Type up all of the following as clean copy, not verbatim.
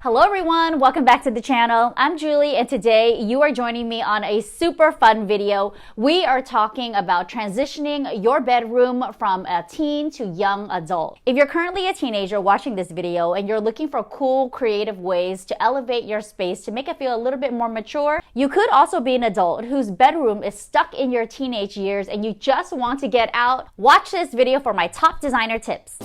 Hello everyone, welcome back to the channel. I'm Julie and today you are joining me on a super fun video. We are talking about transitioning your bedroom from a teen to young adult. If you're currently a teenager watching this video and you're looking for cool, creative ways to elevate your space to make it feel a little bit more mature, you could also be an adult whose bedroom is stuck in your teenage years and you just want to get out. Watch this video for my top designer tips.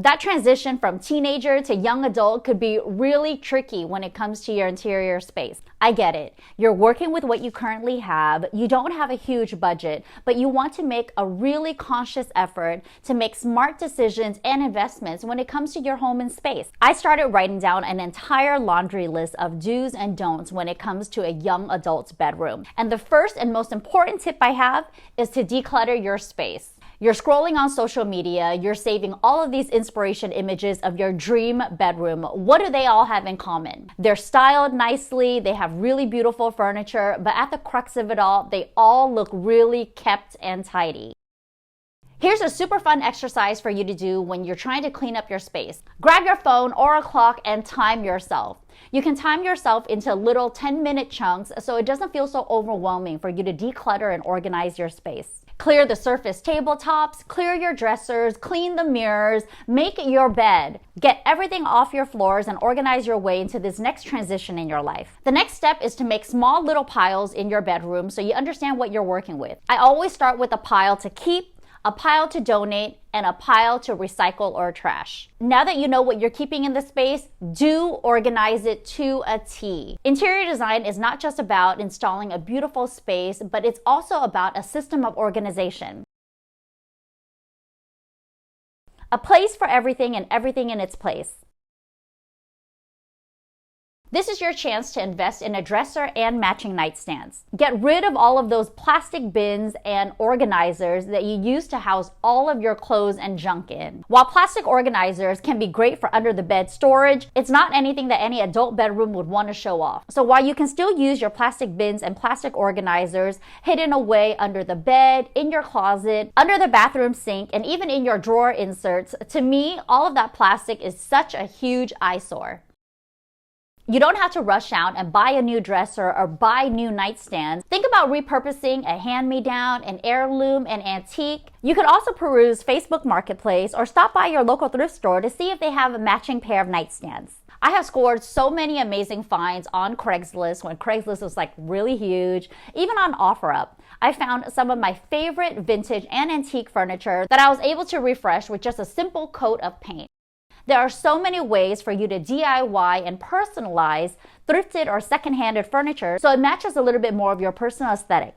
That transition from teenager to young adult could be really tricky when it comes to your interior space. I get it. You're working with what you currently have. You don't have a huge budget, but you want to make a really conscious effort to make smart decisions and investments when it comes to your home and space. I started writing down an entire laundry list of do's and don'ts when it comes to a young adult's bedroom. And the first and most important tip I have is to declutter your space. You're scrolling on social media, you're saving all of these inspiration images of your dream bedroom. What do they all have in common? They're styled nicely, they have really beautiful furniture, but at the crux of it all, they all look really kept and tidy. Here's a super fun exercise for you to do when you're trying to clean up your space. Grab your phone or a clock and time yourself. You can time yourself into little 10-minute chunks so it doesn't feel so overwhelming for you to declutter and organize your space. Clear the surface tabletops, clear your dressers, clean the mirrors, make your bed. Get everything off your floors and organize your way into this next transition in your life. The next step is to make small little piles in your bedroom so you understand what you're working with. I always start with a pile to keep, a pile to donate, and a pile to recycle or trash. Now that you know what you're keeping in the space, do organize it to a T. Interior design is not just about installing a beautiful space, but it's also about a system of organization. A place for everything and everything in its place. This is your chance to invest in a dresser and matching nightstands. Get rid of all of those plastic bins and organizers that you use to house all of your clothes and junk in. While plastic organizers can be great for under the bed storage, it's not anything that any adult bedroom would want to show off. So while you can still use your plastic bins and plastic organizers hidden away under the bed, in your closet, under the bathroom sink, and even in your drawer inserts, to me, all of that plastic is such a huge eyesore. You don't have to rush out and buy a new dresser or buy new nightstands. Think about repurposing a hand-me-down, an heirloom, an antique. You could also peruse Facebook Marketplace or stop by your local thrift store to see if they have a matching pair of nightstands. I have scored so many amazing finds on Craigslist when Craigslist was like really huge, even on OfferUp. I found some of my favorite vintage and antique furniture that I was able to refresh with just a simple coat of paint. There are so many ways for you to DIY and personalize thrifted or second-handed furniture so it matches a little bit more of your personal aesthetic.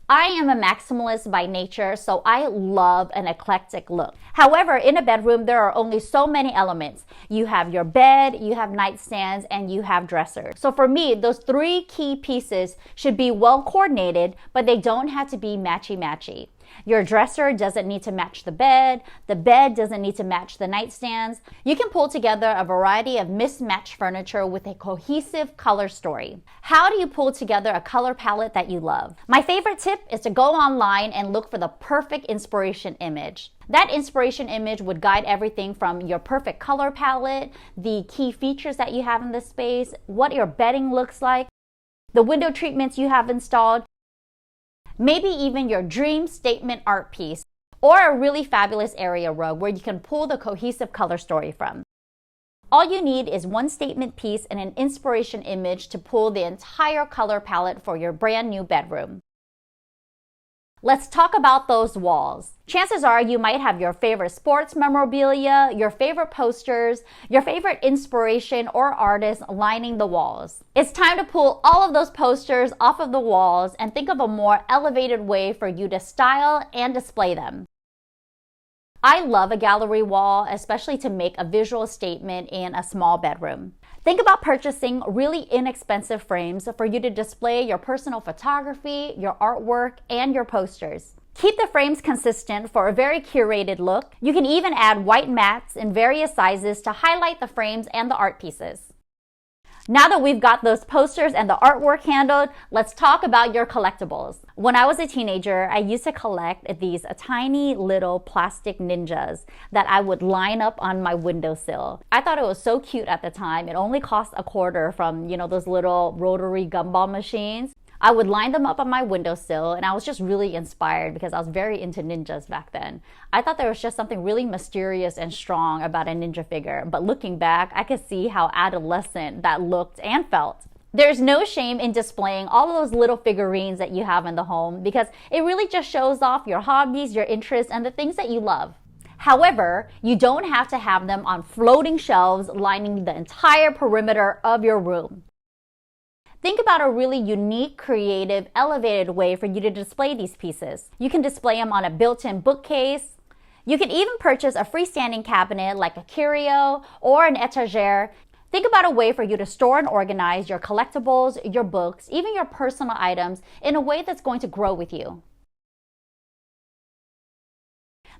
I am a maximalist by nature, so I love an eclectic look. However, in a bedroom, there are only so many elements. You have your bed, you have nightstands, and you have dressers. So for me, those three key pieces should be well coordinated, but they don't have to be matchy-matchy. Your dresser doesn't need to match the bed doesn't need to match the nightstands. You can pull together a variety of mismatched furniture with a cohesive color story. How do you pull together a color palette that you love? My favorite tip is to go online and look for the perfect inspiration image. That inspiration image would guide everything from your perfect color palette, the key features that you have in the space, what your bedding looks like, the window treatments you have installed, maybe even your dream statement art piece, or a really fabulous area rug where you can pull the cohesive color story from. All you need is one statement piece and an inspiration image to pull the entire color palette for your brand new bedroom. Let's talk about those walls. Chances are you might have your favorite sports memorabilia, your favorite posters, your favorite inspiration or artist lining the walls. It's time to pull all of those posters off of the walls and think of a more elevated way for you to style and display them. I love a gallery wall, especially to make a visual statement in a small bedroom. Think about purchasing really inexpensive frames for you to display your personal photography, your artwork, and your posters. Keep the frames consistent for a very curated look. You can even add white mats in various sizes to highlight the frames and the art pieces. Now that we've got those posters and the artwork handled, let's talk about your collectibles. When I was a teenager, I used to collect these tiny little plastic ninjas that I would line up on my windowsill. I thought it was so cute at the time. It only cost a quarter from, those little rotary gumball machines. I would line them up on my windowsill, and I was just really inspired because I was very into ninjas back then. I thought there was just something really mysterious and strong about a ninja figure, but looking back, I could see how adolescent that looked and felt. There's no shame in displaying all of those little figurines that you have in the home because it really just shows off your hobbies, your interests, and the things that you love. However, you don't have to have them on floating shelves lining the entire perimeter of your room. Think about a really unique, creative, elevated way for you to display these pieces. You can display them on a built-in bookcase. You can even purchase a freestanding cabinet like a curio or an etagere. Think about a way for you to store and organize your collectibles, your books, even your personal items in a way that's going to grow with you.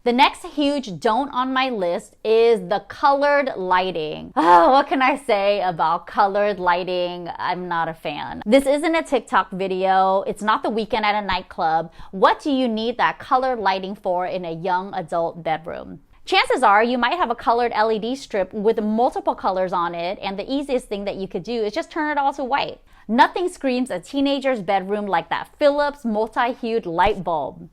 The next huge don't on my list is the colored lighting. Oh, what can I say about colored lighting? I'm not a fan. This isn't a TikTok video. It's not the weekend at a nightclub. What do you need that colored lighting for in a young adult bedroom? Chances are you might have a colored LED strip with multiple colors on it, and the easiest thing that you could do is just turn it all to white. Nothing screams a teenager's bedroom like that Philips multi-hued light bulb.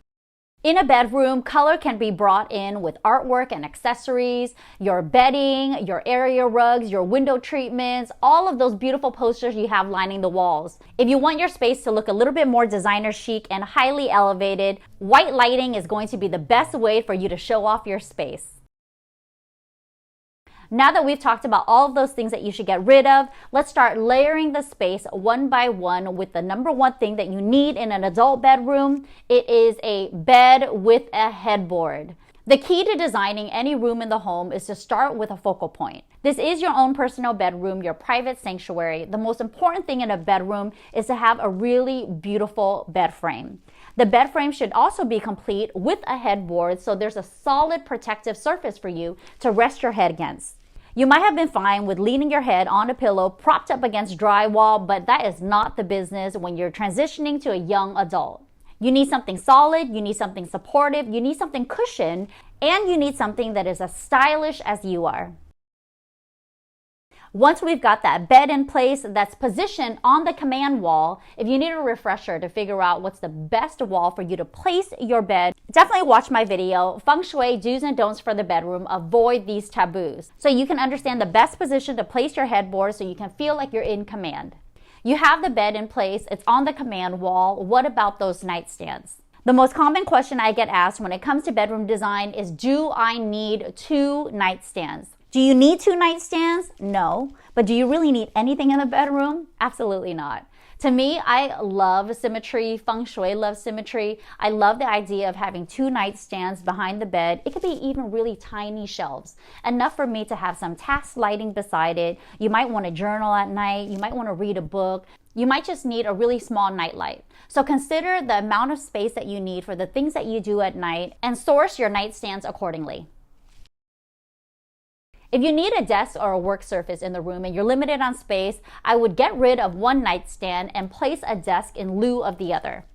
In a bedroom, color can be brought in with artwork and accessories, your bedding, your area rugs, your window treatments, all of those beautiful posters you have lining the walls. If you want your space to look a little bit more designer chic and highly elevated, white lighting is going to be the best way for you to show off your space. Now that we've talked about all of those things that you should get rid of, let's start layering the space one by one with the number one thing that you need in an adult bedroom. It is a bed with a headboard. The key to designing any room in the home is to start with a focal point. This is your own personal bedroom, your private sanctuary. The most important thing in a bedroom is to have a really beautiful bed frame. The bed frame should also be complete with a headboard so there's a solid protective surface for you to rest your head against. You might have been fine with leaning your head on a pillow propped up against drywall, but that is not the business when you're transitioning to a young adult. You need something solid, you need something supportive, you need something cushioned, and you need something that is as stylish as you are. Once we've got that bed in place that's positioned on the command wall, if you need a refresher to figure out what's the best wall for you to place your bed, definitely watch my video, Feng Shui Do's and Don'ts for the Bedroom, Avoid These Taboos, so you can understand the best position to place your headboard so you can feel like you're in command. You have the bed in place, it's on the command wall. What about those nightstands? The most common question I get asked when it comes to bedroom design is, do I need 2 nightstands? Do you need 2 nightstands? No. But do you really need anything in the bedroom? Absolutely not. To me, I love symmetry. Feng Shui loves symmetry. I love the idea of having 2 nightstands behind the bed. It could be even really tiny shelves, enough for me to have some task lighting beside it. You might want to journal at night. You might want to read a book. You might just need a really small nightlight. So consider the amount of space that you need for the things that you do at night and source your nightstands accordingly. If you need a desk or a work surface in the room and you're limited on space, I would get rid of one nightstand and place a desk in lieu of the other.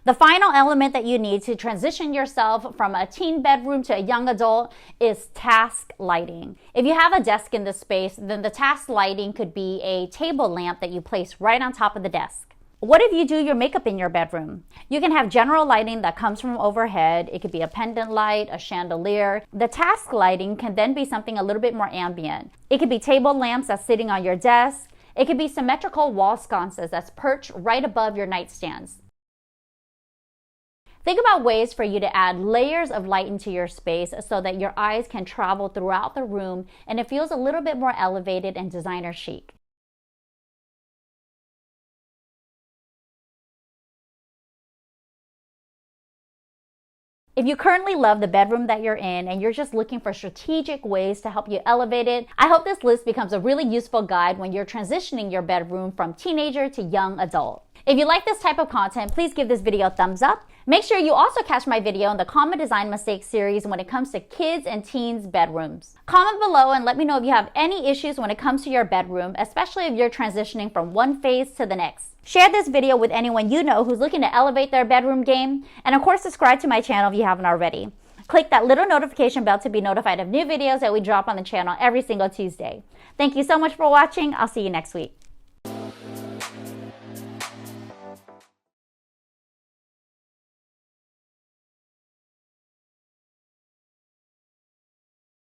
The final element that you need to transition yourself from a teen bedroom to a young adult is task lighting. If you have a desk in this space, then the task lighting could be a table lamp that you place right on top of the desk. What if you do your makeup in your bedroom? You can have general lighting that comes from overhead. It could be a pendant light, a chandelier. The task lighting can then be something a little bit more ambient. It could be table lamps that's sitting on your desk. It could be symmetrical wall sconces that's perched right above your nightstands. Think about ways for you to add layers of light into your space so that your eyes can travel throughout the room and it feels a little bit more elevated and designer chic. If you currently love the bedroom that you're in and you're just looking for strategic ways to help you elevate it, I hope this list becomes a really useful guide when you're transitioning your bedroom from teenager to young adult. If you like this type of content, please give this video a thumbs up. Make sure you also catch my video in the Common Design Mistakes series when it comes to kids and teens bedrooms. Comment below and let me know if you have any issues when it comes to your bedroom, especially if you're transitioning from one phase to the next. Share this video with anyone you know who's looking to elevate their bedroom game. And of course, subscribe to my channel if you haven't already. Click that little notification bell to be notified of new videos that we drop on the channel every single Tuesday. Thank you so much for watching. I'll see you next week.